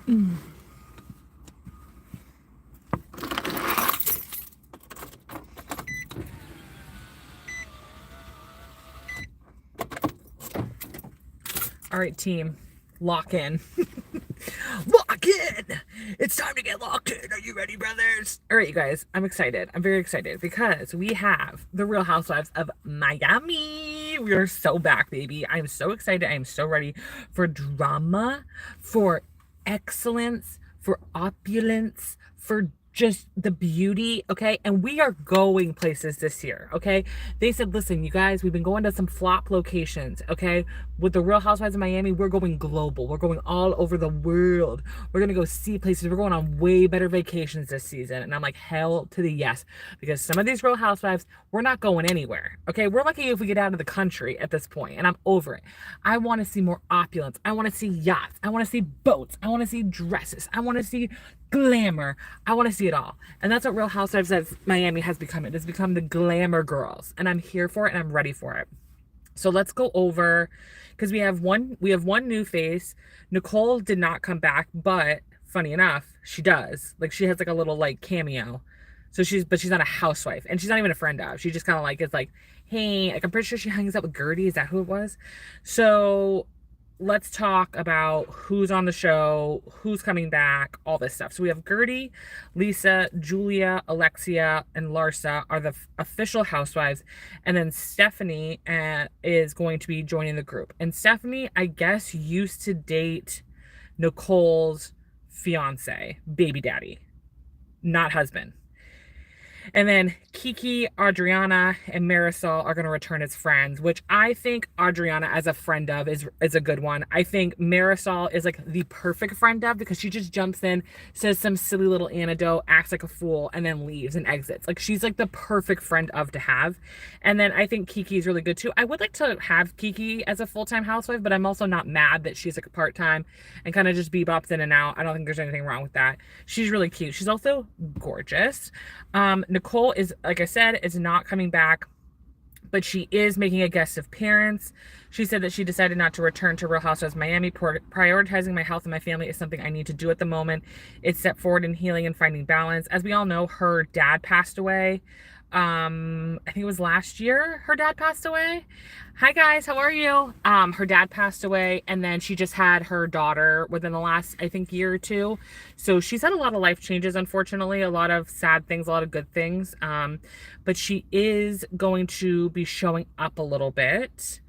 All right, team, lock in. Lock in! It's time to get locked in. Are you ready, brothers? All right, you guys, I'm excited. I'm very excited because we have the Real Housewives of Miami. We are so back, baby. I'm so excited. I am so ready for drama, for excellence, for opulence, for just the beauty, okay? And we are going places this year, okay? They said, listen, you guys, we've been going to some flop locations, okay? With the Real Housewives of Miami, we're going global. We're going all over the world. We're gonna go see places. We're going on way better vacations this season. And I'm like, hell to the yes. Because some of these Real Housewives, we're not going anywhere, okay? We're lucky if we get out of the country at this point, and I'm over it. I wanna see more opulence. I wanna see yachts. I wanna see boats. I wanna see dresses. I wanna see glamour. I want to see it all. And that's what Real Housewives of Miami has become. It has become the glamour girls. And I'm here for it and I'm ready for it. So let's go over, because we have one new face. Nicole did not come back, but funny enough, she does. Like, she has like a little like cameo. So she's not a housewife, and she's not even a friend of. She just kind of like is like, hey, like I'm pretty sure she hangs out with Gertie. Is that who it was? So let's talk about who's on the show, who's coming back, all this stuff. So we have Gertie, Lisa, Julia, Alexia, and Larsa are the official housewives. And then Stephanie is going to be joining the group. And Stephanie, I guess, used to date Nicole's fiance, baby daddy, not husband. And then Kiki, Adriana, and Marisol are going to return as friends, which I think Adriana as a friend of is a good one. I think Marisol is like the perfect friend of, because she just jumps in, says some silly little anecdote, acts like a fool, and then leaves and exits. Like, she's like the perfect friend of to have. And then I think Kiki is really good too. I would like to have Kiki as a full-time housewife, but I'm also not mad that she's like a part-time and kind of just bebops in and out. I don't think there's anything wrong with that. She's really cute. She's also gorgeous. Nicole is, like I said, is not coming back, but she is making a guest appearance. She said that she decided not to return to Real Housewives of Miami. Prioritizing my health and my family is something I need to do at the moment. It's step forward in healing and finding balance. As we all know, her dad passed away. I think it was last year her dad passed away. Hi guys, how are you? Her dad passed away, and then she just had her daughter within the last, I think, year or two. So she's had a lot of life changes, unfortunately, a lot of sad things, a lot of good things. But she is going to be showing up a little bit.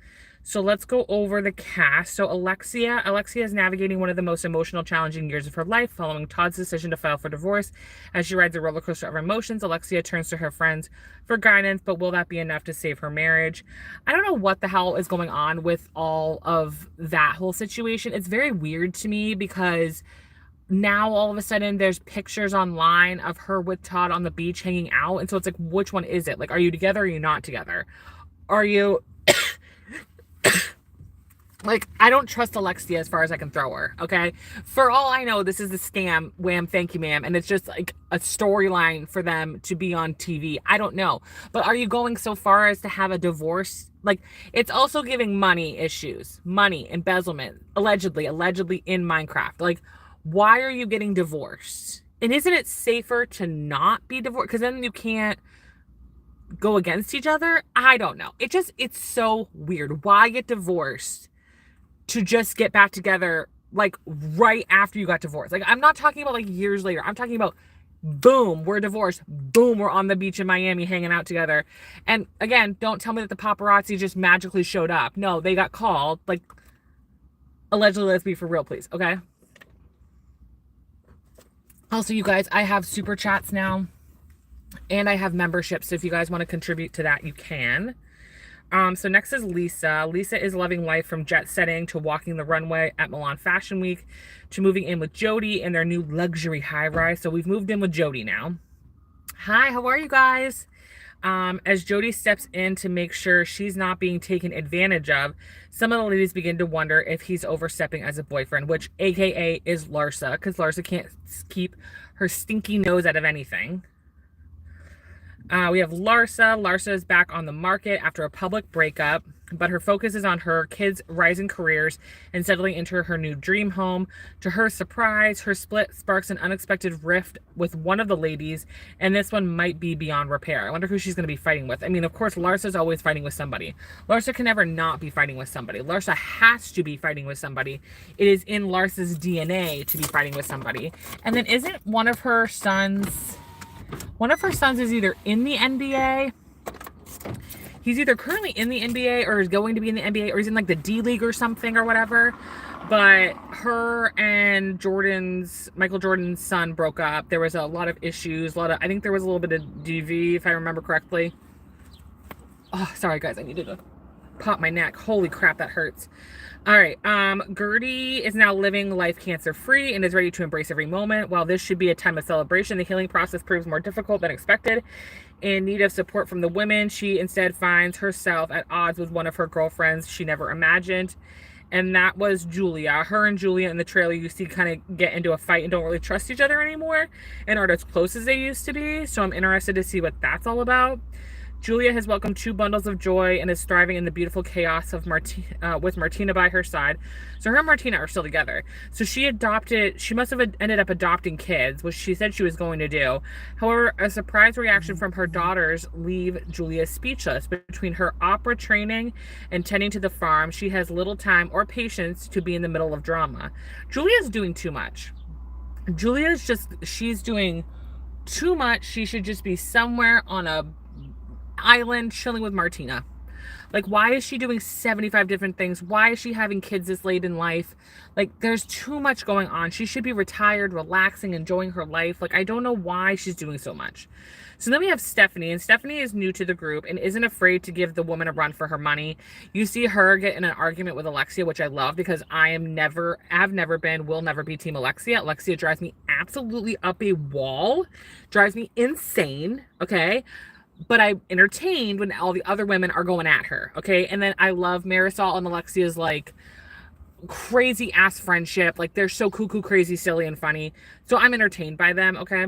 So let's go over the cast. So Alexia is navigating one of the most emotional, challenging years of her life following Todd's decision to file for divorce. As she rides a roller coaster of emotions, Alexia turns to her friends for guidance, but will that be enough to save her marriage? I don't know what the hell is going on with all of that whole situation. It's very weird to me, because now all of a sudden there's pictures online of her with Todd on the beach hanging out. And so it's like, which one is it? Like, are you together or are you not together? Are you... Like, I don't trust Alexia as far as I can throw her, okay? For all I know, this is a scam, wham, thank you, ma'am, and it's just like a storyline for them to be on TV. I don't know. But are you going so far as to have a divorce? Like, it's also giving money issues, money, embezzlement, allegedly in Minecraft. Like, why are you getting divorced? And isn't it safer to not be divorced? Because then you can't go against each other. I don't know. It's so weird. Why get divorced to just get back together like right after you got divorced? Like, I'm not talking about like years later. I'm talking about boom, we're divorced. Boom, we're on the beach in Miami hanging out together. And again, don't tell me that the paparazzi just magically showed up. No, they got called. Like, allegedly, let's be for real, please. Okay. Also, you guys, I have super chats now. And I have memberships, so if you guys want to contribute to that, you can. So next is Lisa. Lisa is loving life, from jet setting to walking the runway at Milan Fashion Week to moving in with Jody in their new luxury high-rise. So we've moved in with Jody now. Hi, how are you guys? As Jody steps in to make sure she's not being taken advantage of, some of the ladies begin to wonder if he's overstepping as a boyfriend, which AKA is Larsa, because Larsa can't keep her stinky nose out of anything. We have Larsa. Larsa is back on the market after a public breakup, but her focus is on her kids' rising careers and settling into her new dream home. To her surprise, her split sparks an unexpected rift with one of the ladies, and this one might be beyond repair. I wonder who she's going to be fighting with. I mean, of course, Larsa's always fighting with somebody. Larsa can never not be fighting with somebody. Larsa has to be fighting with somebody. It is in Larsa's DNA to be fighting with somebody. And then isn't one of her sons is either in the NBA. He's either currently in the NBA or is going to be in the NBA, or he's in like the D League or something or whatever. But her and Michael Jordan's son broke up. There was a lot of issues. I think there was a little bit of DV, if I remember correctly. Oh, sorry guys, I needed to pop my neck. Holy crap, that hurts. All right. Gertie is now living life cancer-free and is ready to embrace every moment. While this should be a time of celebration, the healing process proves more difficult than expected. In need of support from the women, she instead finds herself at odds with one of her girlfriends she never imagined. And that was Julia. Her and Julia in the trailer, you see, kind of get into a fight and don't really trust each other anymore and aren't as close as they used to be. So I'm interested to see what that's all about. Julia has welcomed 2 bundles of joy and is thriving in the beautiful chaos of with Martina by her side. So her and Martina are still together. So she must have ended up adopting kids, which she said she was going to do. However, a surprise reaction from her daughters leave Julia speechless. Between her opera training and tending to the farm, she has little time or patience to be in the middle of drama. Julia's doing too much. She's doing too much. She should just be somewhere on a island chilling with Martina. Like, why is she doing 75 different things? Why is she having kids this late in life? Like, there's too much going on. She should be retired, relaxing, enjoying her life. Like, I don't know why she's doing so much. So then we have Stephanie, and Stephanie is new to the group and isn't afraid to give the woman a run for her money. You see her get in an argument with Alexia, which I love because have never been, will never be Team Alexia. Alexia drives me absolutely up a wall, drives me insane, okay? But I'm entertained when all the other women are going at her, okay? And then I love Marisol and Alexia's, like, crazy ass friendship. Like, they're so cuckoo, crazy, silly, and funny. So I'm entertained by them, okay?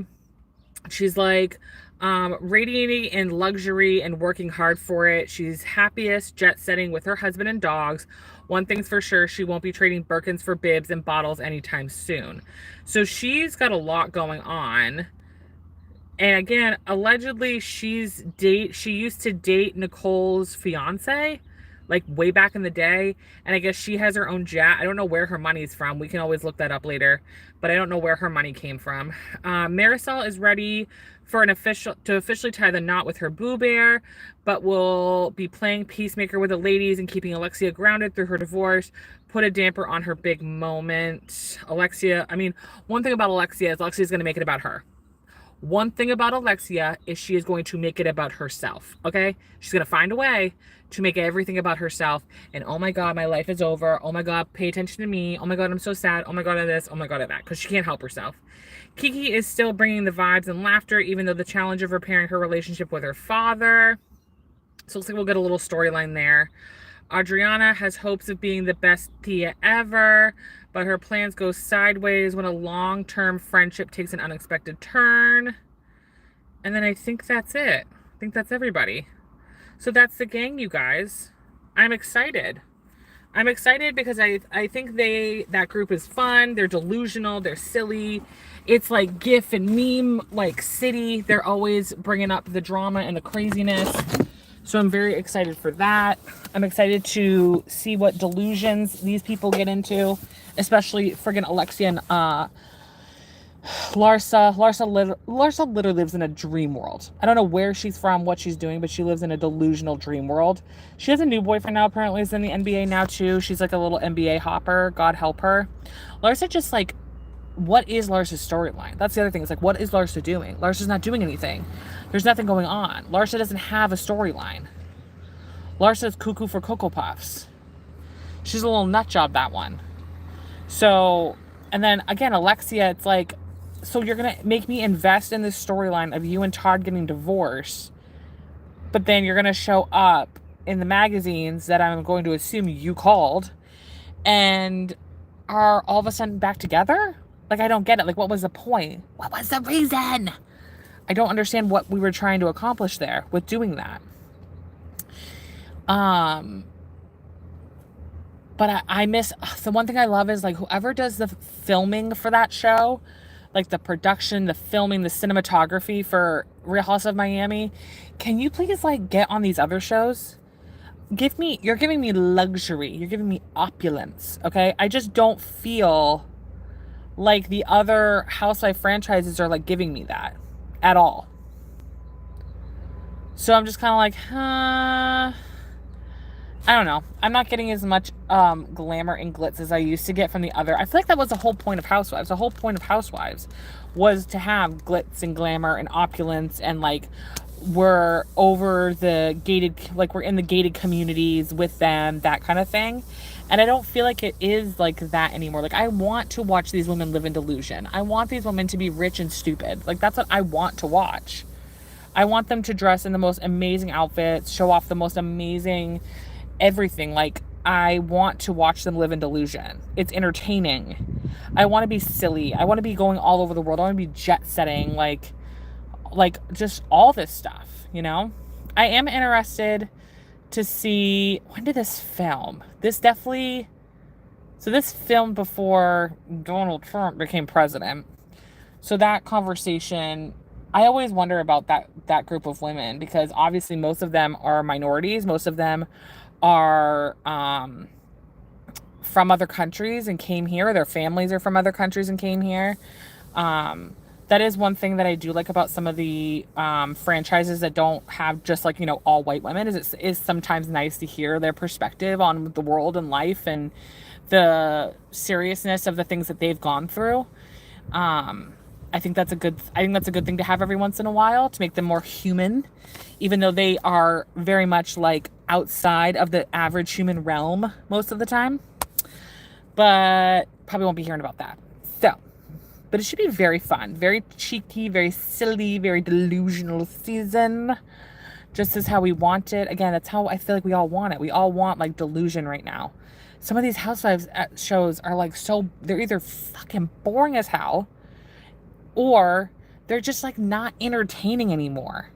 She's, like, radiating in luxury and working hard for it. She's happiest jet-setting with her husband and dogs. One thing's for sure, she won't be trading Birkins for bibs and bottles anytime soon. So she's got a lot going on. And again, allegedly, she used to date Nicole's fiance, like way back in the day. And I guess she has her own jet. I don't know where her money's from. We can always look that up later, but I don't know where her money came from. Marisol is ready for to officially tie the knot with her boo bear, but will be playing peacemaker with the ladies and keeping Alexia grounded through her divorce. Put a damper on her big moment. One thing about Alexia is Alexia's going to make it about her. One thing about Alexia is she is going to make it about herself, okay? She's going to find a way to make everything about herself. And, oh, my God, my life is over. Oh, my God, pay attention to me. Oh, my God, I'm so sad. Oh, my God, at this. Oh, my God, at that. Because she can't help herself. Kiki is still bringing the vibes and laughter, even though the challenge of repairing her relationship with her father. So it looks like we'll get a little storyline there. Adriana has hopes of being the best Thea ever, but her plans go sideways when a long-term friendship takes an unexpected turn. And then I think that's it. I think that's everybody. So that's the gang, you guys. I'm excited. I'm excited because I think that group is fun. They're delusional. They're silly. It's like GIF and meme like city. They're always bringing up the drama and the craziness. So I'm very excited for that. I'm excited to see what delusions these people get into, especially friggin' Alexia and Larsa. Larsa literally lives in a dream world. I don't know where she's from, what she's doing, but she lives in a delusional dream world. She has a new boyfriend now, apparently is in the NBA now too. She's like a little NBA hopper. God help her. Larsa just like, what is Larsa's storyline? That's the other thing. It's like, what is Larsa doing? Larsa's not doing anything. There's nothing going on. Larsa doesn't have a storyline. Larsa's cuckoo for Cocoa Puffs. She's a little nut job, that one. So, and then again, Alexia, it's like, so you're going to make me invest in this storyline of you and Todd getting divorced, but then you're going to show up in the magazines that I'm going to assume you called and are all of a sudden back together? Like, I don't get it. Like, what was the point? What was the reason? I don't understand what we were trying to accomplish there with doing that. But I miss, the one thing I love is like whoever does the filming for that show, like the production, the filming, the cinematography for Real House of Miami. Can you please like get on these other shows? You're giving me luxury. You're giving me opulence. Okay. I just don't feel like the other Housewife franchises are like giving me that at all. So I'm just kind of like, I don't know. I'm not getting as much glamour and glitz as I used to get from the other. I feel like that was the whole point of Housewives. The whole point of Housewives was to have glitz and glamour and opulence, and like we're over the gated, like we're in the gated communities with them, that kind of thing. And I don't feel like it is like that anymore. Like I want to watch these women live in delusion. I want these women to be rich and stupid. Like that's what I want to watch. I want them to dress in the most amazing outfits, show off the most amazing everything. Like I want to watch them live in delusion. It's entertaining. I want to be silly. I want to be going all over the world. I want to be jet setting, like just all this stuff, you know? I am interested to see, when did this film? This filmed before Donald Trump became president. So that conversation, I always wonder about that group of women, because obviously most of them are minorities. Most of them are from other countries and came here. Their families are from other countries and came here. That is one thing that I do like about some of the franchises that don't have just like, you know, all white women, is it is sometimes nice to hear their perspective on the world and life and the seriousness of the things that they've gone through. I think that's a good thing to have every once in a while, to make them more human, even though they are very much like outside of the average human realm most of the time. But probably won't be hearing about that. So, but it should be very fun, very cheeky, very silly, very delusional season. Just as how we want it. Again, that's how I feel like we all want it. We all want like delusion right now. Some of these Housewives shows are like they're either fucking boring as hell, or they're just like not entertaining anymore.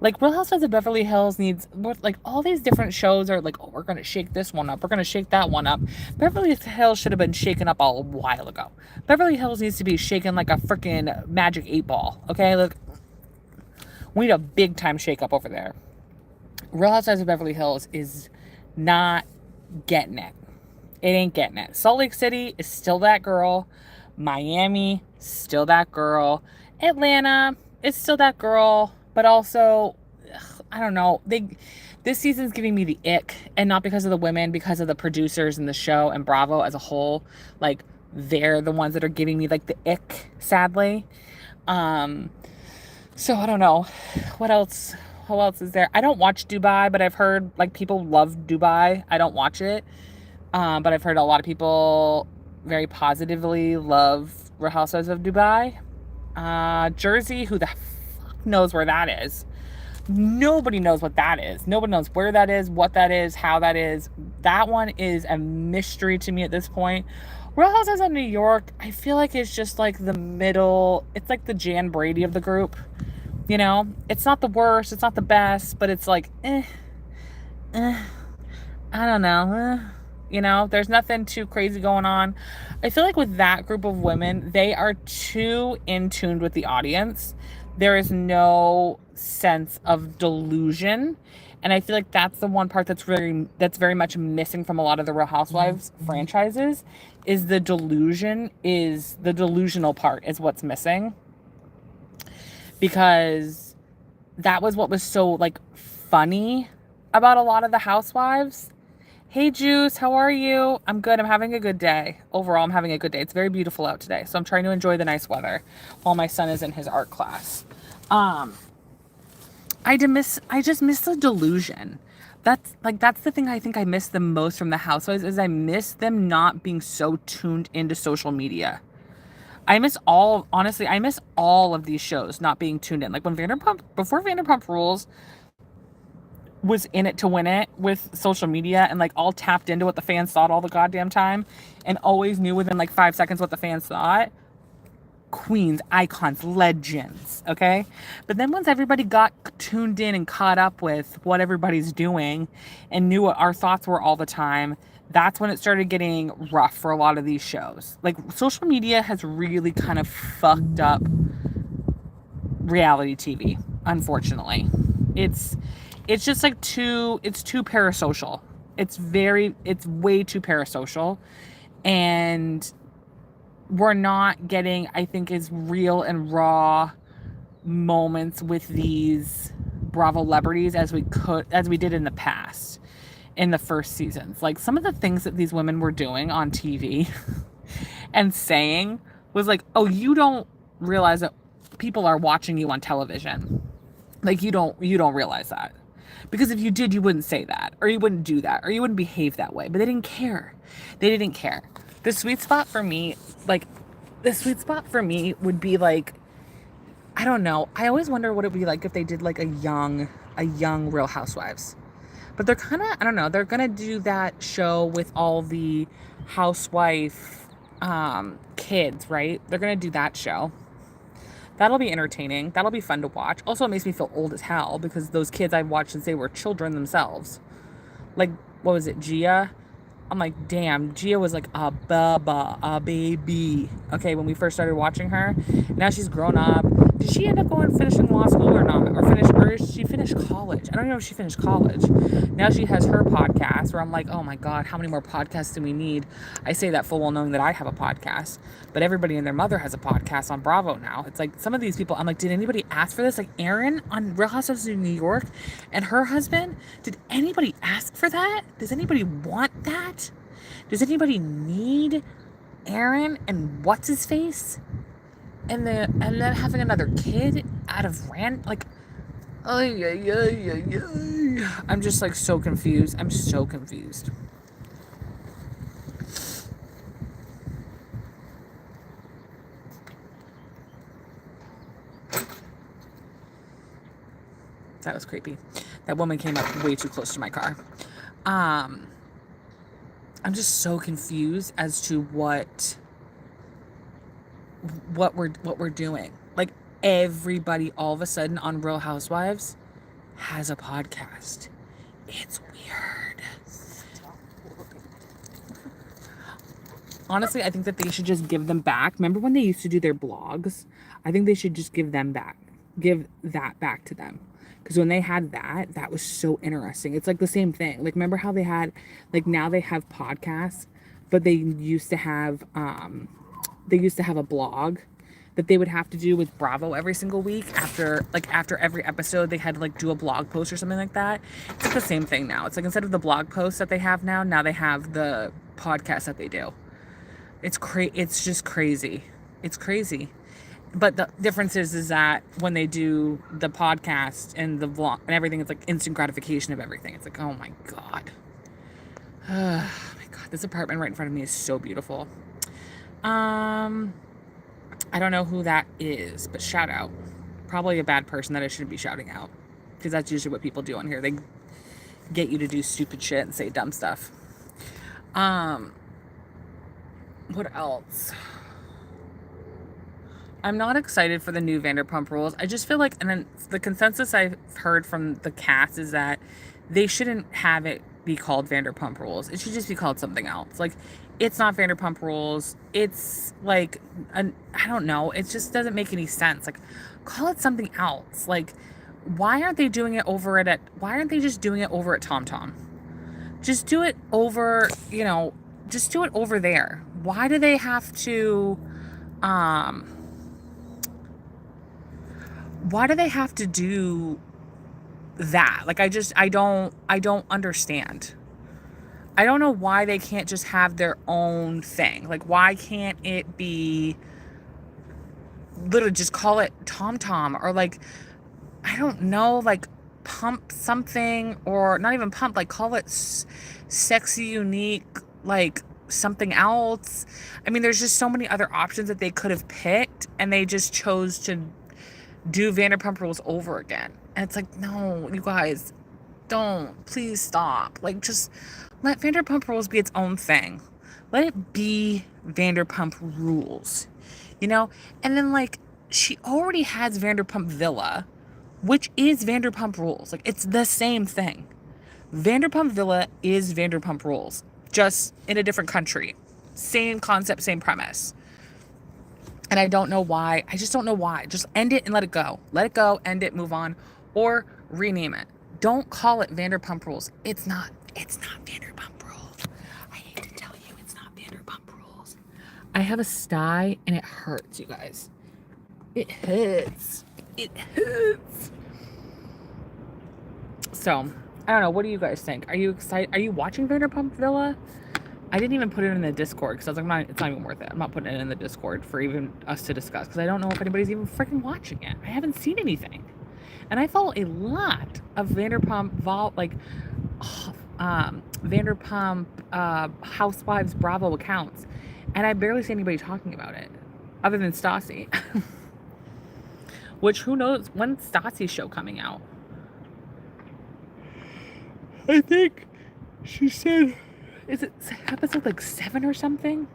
Like Real Housewives of Beverly Hills needs more, like all these different shows are like, oh, we're going to shake this one up. We're going to shake that one up. Beverly Hills should have been shaken up a while ago. Beverly Hills needs to be shaken like a freaking magic 8-ball. Okay. Look, we need a big time shake up over there. Real Housewives of Beverly Hills is not getting it. It ain't getting it. Salt Lake City is still that girl. Miami, still that girl. Atlanta is still that girl. But also, I don't know. This season's giving me the ick, and not because of the women, because of the producers and the show and Bravo as a whole. Like they're the ones that are giving me like the ick, sadly. So I don't know. What else? What else is there? I don't watch Dubai, but I've heard like people love Dubai. I don't watch it. But I've heard a lot of people very positively love Real Housewives of Dubai. Jersey, who the fuck knows where that is? Nobody knows what that is. Nobody knows where that is, what that is, how that is. That one is a mystery to me at this point. Real Housewives of New York, I feel like it's just like the middle. It's like the Jan Brady of the group. You know, it's not the worst, it's not the best, but it's like, I don't know. You know, there's nothing too crazy going on. I feel like with that group of women, they are too in tune with the audience. There is no sense of delusion. And I feel like that's the one part that's very much missing from a lot of the Real Housewives franchises, is the delusional part is what's missing. Because that was what was so like funny about a lot of the Housewives. Hey Juice, how are you? I'm good. I'm having a good day. Overall, I'm having a good day. It's very beautiful out today, so I'm trying to enjoy the nice weather while my son is in his art class. I just miss the delusion. That's the thing I think I miss the most from the Housewives, is I miss them not being so tuned into social media. I miss all of these shows not being tuned in. Like before Vanderpump Rules was in it to win it with social media and like all tapped into what the fans thought all the goddamn time and always knew within like 5 seconds what the fans thought. queens, icons, legends, okay? But then once everybody got tuned in and caught up with what everybody's doing and knew what our thoughts were all the time, that's when it started getting rough for a lot of these shows. Like, social media has really kind of fucked up reality TV, unfortunately. It's just like it's too parasocial. It's way too parasocial, and we're not getting, I think, as real and raw moments with these Bravo celebrities as we did in the past, in the first seasons. Like, some of the things that these women were doing on TV and saying was like, oh, you don't realize that people are watching you on television. Like, you don't realize that. Because if you did, you wouldn't say that, or you wouldn't do that, or you wouldn't behave that way. But they didn't care. They didn't care. The sweet spot for me would be like, I don't know. I always wonder what it would be like if they did like a young Real Housewives. But they're kind of, I don't know, they're going to do that show with all the housewife kids, right? They're going to do that show. That'll be entertaining. That'll be fun to watch. Also, it makes me feel old as hell because those kids I've watched since they were children themselves. Like, what was it, Gia? I'm like, damn, Gia was like a baby. Okay, when we first started watching her. Now she's grown up. Did she end up finishing law school or not? Or she finished college? I don't know if she finished college. Now she has her podcast where I'm like, oh my God, how many more podcasts do we need? I say that full well knowing that I have a podcast. But everybody and their mother has a podcast on Bravo now. It's like some of these people, I'm like, did anybody ask for this? Like Erin on Real Housewives of New York and her husband, did anybody ask for that? Does anybody want that? Does anybody need Erin and what's his face? And then having another kid out of like, I'm just like so confused. I'm so confused. That was creepy. That woman came up way too close to my car. I'm just so confused as to what we're doing. Like, everybody all of a sudden on Real Housewives has a podcast. It's weird. Honestly, I think that they should just give them back. Remember when they used to do their blogs? I think they should just give that back to them. Because when they had that was so interesting. It's like the same thing. Like, remember how they had, like, now they have podcasts, but they used to have a blog that they would have to do with Bravo every single week. After every episode, they had to like do a blog post or something like that. It's like the same thing now. It's like instead of the blog posts that they have now they have the podcast that they do. It's just crazy. It's crazy. But the difference is that when they do the podcast and the vlog and everything, it's like instant gratification of everything. It's like, oh my God. Oh my God. This apartment right in front of me is so beautiful. I don't know who that is, but shout out. Probably a bad person that I shouldn't be shouting out. Because that's usually what people do on here. They get you to do stupid shit and say dumb stuff. What else? I'm not excited for the new Vanderpump Rules. I just feel like, and then the consensus I've heard from the cast is that they shouldn't have it be called Vanderpump Rules. It should just be called something else. Like, it's not Vanderpump Rules. It's like, I don't know. It just doesn't make any sense. Like, call it something else. Like, why aren't they doing it over why aren't they just doing it over at TomTom? Just do it over, just do it over there. Why do they have to, why do they have to do that? Like, I don't understand. I don't know why they can't just have their own thing. Like, why can't it be literally just call it TomTom or like, I don't know, like Pump something, or not even Pump, like call it Sexy Unique, like something else. I mean, there's just so many other options that they could have picked, and they just chose to do Vanderpump Rules over again. And it's like, no, you guys, don't. Please stop. Like, just let Vanderpump Rules be its own thing. Let it be Vanderpump Rules. you know? And then, like, she already has Vanderpump Villa, which is Vanderpump Rules. Like, it's the same thing. Vanderpump Villa is Vanderpump Rules, just in a different country. Same concept, same premise. And I don't know why. I just don't know why. Just end it and let it go. Let it go, end it, move on, or rename it. Don't call it Vanderpump Rules. It's not. It's not Vanderpump Rules. I hate to tell you, it's not Vanderpump Rules. I have a sty and it hurts, you guys. It hurts. It hurts. So, I don't know. What do you guys think? Are you excited? Are you watching Vanderpump Villa? I didn't even put it in the Discord because I was like, it's not even worth it. I'm not putting it in the Discord for even us to discuss because I don't know if anybody's even freaking watching it. I haven't seen anything. And I follow a lot of Vanderpump Housewives Bravo accounts. And I barely see anybody talking about it other than Stassi. Which, who knows, when's Stassi's show coming out? I think she said, is it episode like 7 or something?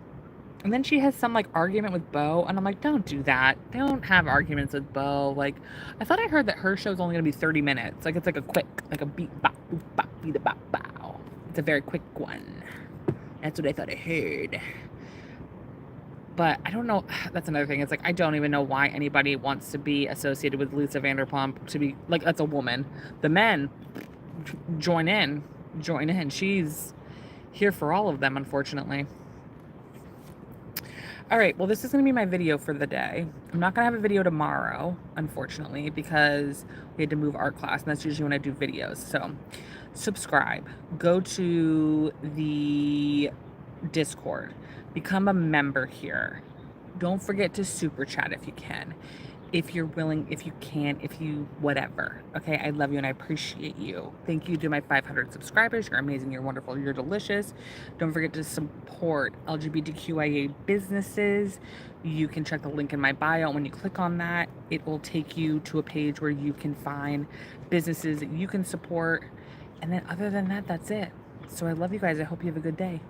And then she has some like argument with Bo, and I'm like, don't do that. Don't have arguments with Bo. Like, I thought I heard that her show's only gonna be 30 minutes. Like, it's like a quick, like a beat bop boop bop beat a bop bow. It's a very quick one. That's what I thought I heard. But I don't know. That's another thing. It's like, I don't even know why anybody wants to be associated with Lisa Vanderpump, to be like, that's a woman. The men join in. She's here for all of them, unfortunately. All right, well, this is going to be my video for the day. I'm not going to have a video tomorrow, unfortunately, because we had to move art class, and that's usually when I do videos. So subscribe. Go to the Discord. Become a member here. Don't forget to super chat if you can. If you're willing, if you can, if you, whatever. Okay, I love you and I appreciate you. Thank you to my 500 subscribers. You're amazing, you're wonderful, you're delicious. Don't forget to support LGBTQIA businesses. You can check the link in my bio, and when you click on that, it will take you to a page where you can find businesses that you can support. And then other than that, that's it. So I love you guys. I hope you have a good day.